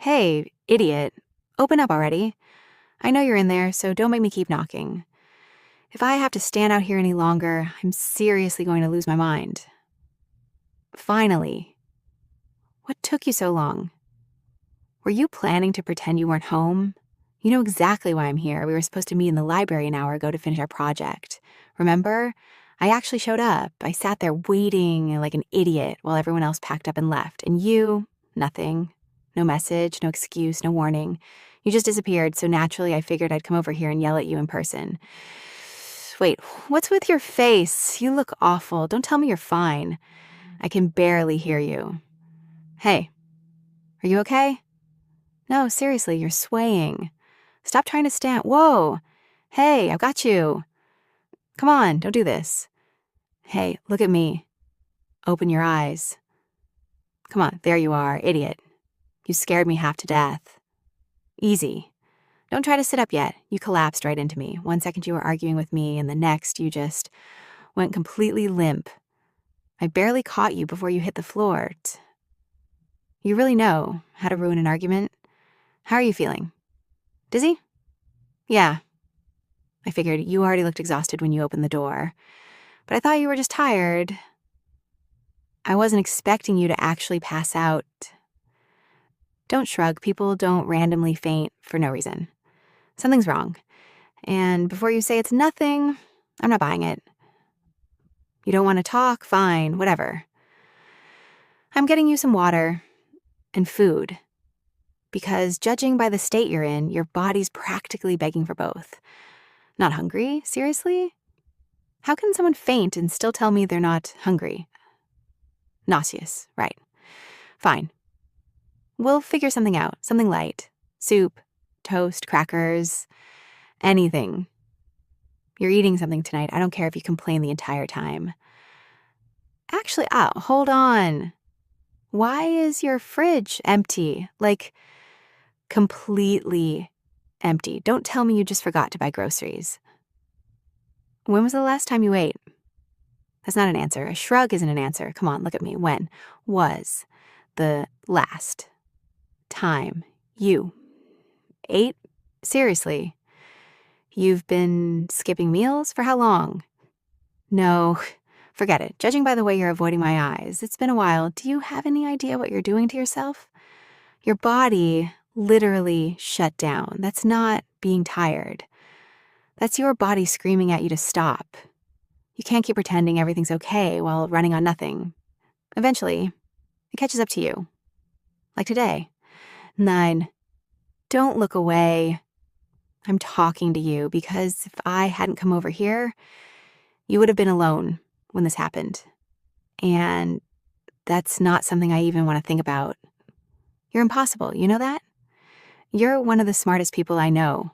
Hey, idiot. Open up already. I know you're in there, so don't make me keep knocking. If I have to stand out here any longer, I'm seriously going to lose my mind. Finally. What took you so long? Were you planning to pretend you weren't home? You know exactly why I'm here. We were supposed to meet in the library an hour ago to finish our project. Remember? I actually showed up. I sat there waiting like an idiot while everyone else packed up and left. And you, nothing. No message, no excuse, no warning. You just disappeared, so naturally I figured I'd come over here and yell at you in person. Wait, what's with your face? You look awful. Don't tell me you're fine. I can barely hear you. Hey, are you okay? No, seriously, you're swaying. Stop trying to stand. Whoa. Hey, I've got you. Come on, don't do this. Hey, look at me. Open your eyes. Come on, there you are, idiot. You scared me half to death. Easy. Don't try to sit up yet. You collapsed right into me. 1 second you were arguing with me, and the next you just went completely limp. I barely caught you before you hit the floor. You really know how to ruin an argument. How are you feeling? Dizzy? Yeah. I figured you already looked exhausted when you opened the door. But I thought you were just tired. I wasn't expecting you to actually pass out. Don't shrug. People don't randomly faint for no reason. Something's wrong. And before you say it's nothing, I'm not buying it. You don't want to talk? Fine, whatever. I'm getting you some water and food. Because judging by the state you're in, your body's practically begging for both. Not hungry? Seriously? How can someone faint and still tell me they're not hungry? Nauseous, right. Fine. We'll figure something out, something light. Soup, toast, crackers, anything. You're eating something tonight. I don't care if you complain the entire time. Actually, hold on. Why is your fridge empty? Like, completely empty. Don't tell me you just forgot to buy groceries. When was the last time you ate? That's not an answer. A shrug isn't an answer. Come on, look at me. When was the last time you ate? Seriously? You've been skipping meals? For how long? No, forget it. Judging by the way you're avoiding my eyes, it's been a while. Do you have any idea what you're doing to yourself? Your body literally shut down. That's not being tired. That's your body screaming at you to stop. You can't keep pretending everything's okay while running on nothing. Eventually, it catches up to you. Like today. 9. Don't look away. I'm talking to you because if I hadn't come over here, you would have been alone when this happened. And that's not something I even want to think about. You're impossible, you know that? You're one of the smartest people I know.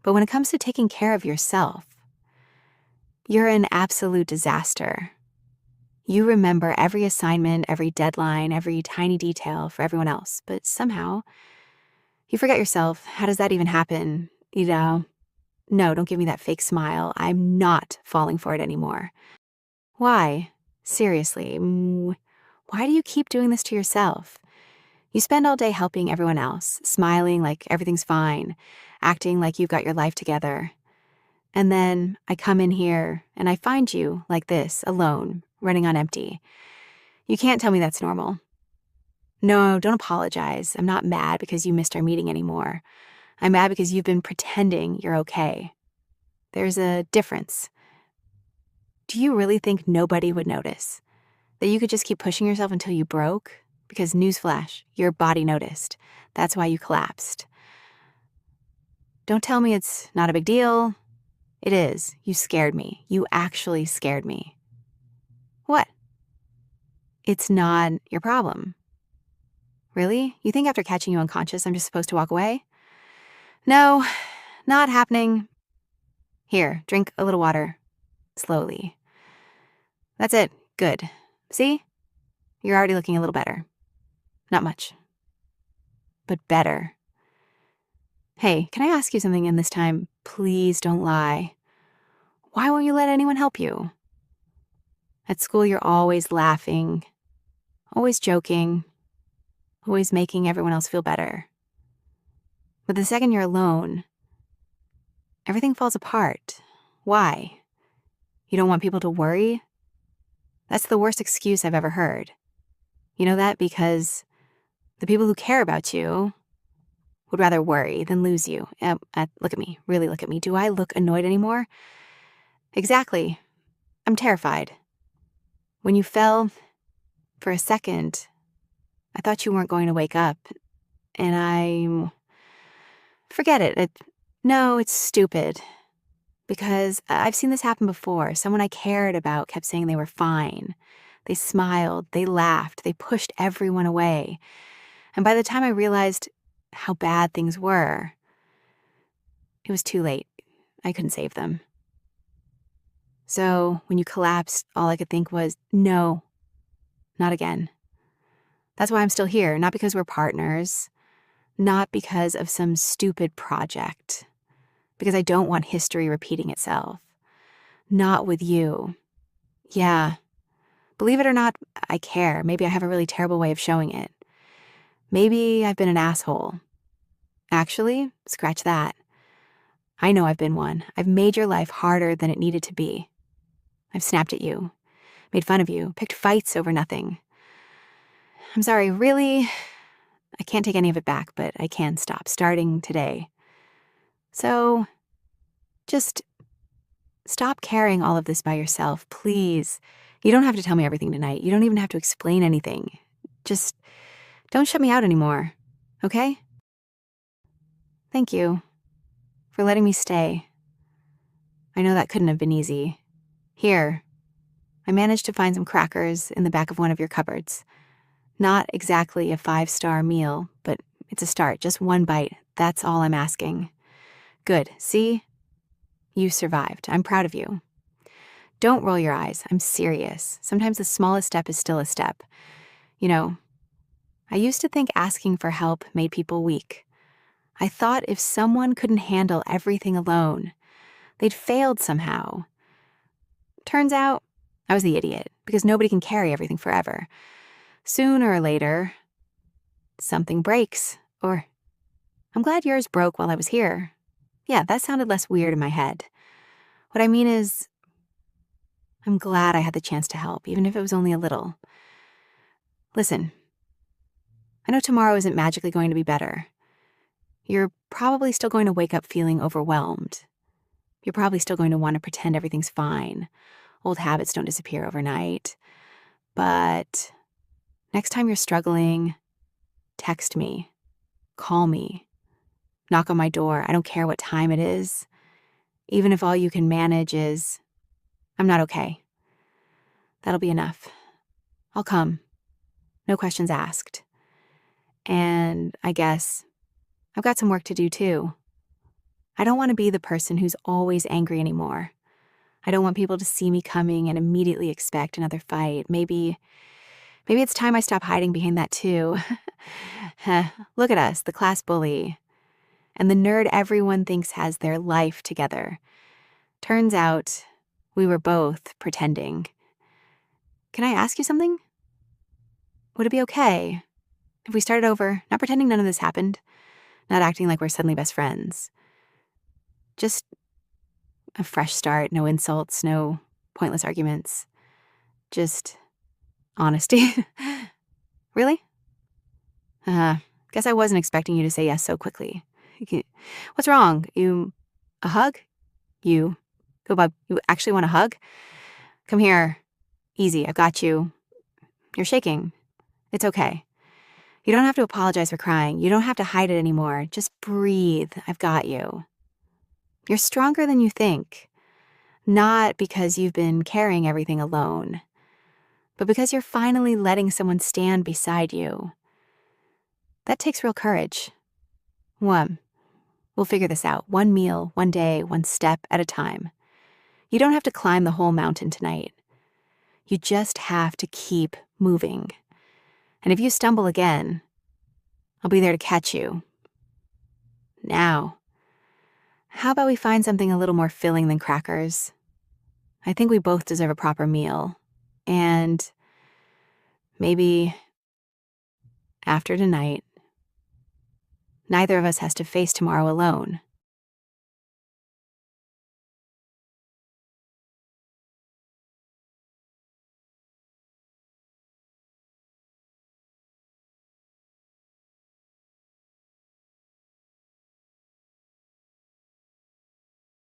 But when it comes to taking care of yourself, you're an absolute disaster. You remember every assignment, every deadline, every tiny detail for everyone else, but somehow you forget yourself. How does that even happen? No, don't give me that fake smile. I'm not falling for it anymore. Why? Seriously, why do you keep doing this to yourself? You spend all day helping everyone else, smiling like everything's fine, acting like you've got your life together. And then I come in here and I find you like this, alone, running on empty. You can't tell me that's normal. No, don't apologize. I'm not mad because you missed our meeting anymore. I'm mad because you've been pretending you're okay. There's a difference. Do you really think nobody would notice? That you could just keep pushing yourself until you broke? Because newsflash, your body noticed. That's why you collapsed. Don't tell me it's not a big deal. It is. You scared me. You actually scared me. What? It's not your problem. Really? You think after catching you unconscious, I'm just supposed to walk away? No, not happening. Here, drink a little water. Slowly. That's it. Good. See? You're already looking a little better. Not much. But better. Hey, can I ask you something? And this time, please don't lie. Why won't you let anyone help you? At school, you're always laughing, always joking, always making everyone else feel better. But the second you're alone, everything falls apart. Why? You don't want people to worry? That's the worst excuse I've ever heard. You know that? Because the people who care about you would rather worry than lose you. Look at me. Really look at me. Do I look annoyed anymore? Exactly. I'm terrified. When you fell, for a second, I thought you weren't going to wake up. And forget it. No, it's stupid. Because I've seen this happen before. Someone I cared about kept saying they were fine. They smiled, they laughed, they pushed everyone away. And by the time I realized how bad things were, it was too late. I couldn't save them. So when you collapsed, all I could think was, no, not again. That's why I'm still here, not because we're partners, not because of some stupid project, because I don't want history repeating itself. Not with you. Yeah. Believe it or not, I care. Maybe I have a really terrible way of showing it. Maybe I've been an asshole. Actually, scratch that. I know I've been one. I've made your life harder than it needed to be. I've snapped at you, made fun of you, picked fights over nothing. I'm sorry, really? I can't take any of it back, but I can stop starting today. So, just stop carrying all of this by yourself, please. You don't have to tell me everything tonight. You don't even have to explain anything. Just don't shut me out anymore, okay? Thank you for letting me stay. I know that couldn't have been easy. Here, I managed to find some crackers in the back of one of your cupboards. Not exactly a 5-star meal, but it's a start, just one bite. That's all I'm asking. Good, see? You survived. I'm proud of you. Don't roll your eyes. I'm serious. Sometimes the smallest step is still a step. You know, I used to think asking for help made people weak. I thought if someone couldn't handle everything alone, they'd failed somehow. Turns out, I was the idiot, because nobody can carry everything forever. Sooner or later, something breaks, or I'm glad yours broke while I was here. Yeah, that sounded less weird in my head. What I mean is, I'm glad I had the chance to help, even if it was only a little. Listen, I know tomorrow isn't magically going to be better. You're probably still going to wake up feeling overwhelmed. You're probably still going to want to pretend everything's fine. Old habits don't disappear overnight. But next time you're struggling, text me, call me, knock on my door. I don't care what time it is. Even if all you can manage is, I'm not okay. That'll be enough. I'll come. No questions asked. And I guess I've got some work to do too. I don't want to be the person who's always angry anymore. I don't want people to see me coming and immediately expect another fight. Maybe it's time I stop hiding behind that too. Look at us, the class bully. And the nerd everyone thinks has their life together. Turns out we were both pretending. Can I ask you something? Would it be okay if we started over, not pretending none of this happened, not acting like we're suddenly best friends? Just a fresh start, no insults, no pointless arguments. Just honesty. Really? Guess I wasn't expecting you to say yes so quickly. What's wrong? A hug? Go, Bob, you actually want a hug? Come here. Easy, I've got you. You're shaking. It's okay. You don't have to apologize for crying. You don't have to hide it anymore. Just breathe. I've got you. You're stronger than you think. Not because you've been carrying everything alone, but because you're finally letting someone stand beside you. That takes real courage. We'll figure this out. One meal, one day, one step at a time. You don't have to climb the whole mountain tonight. You just have to keep moving. And if you stumble again, I'll be there to catch you. Now, how about we find something a little more filling than crackers? I think we both deserve a proper meal. And maybe After tonight, neither of us has to face tomorrow alone.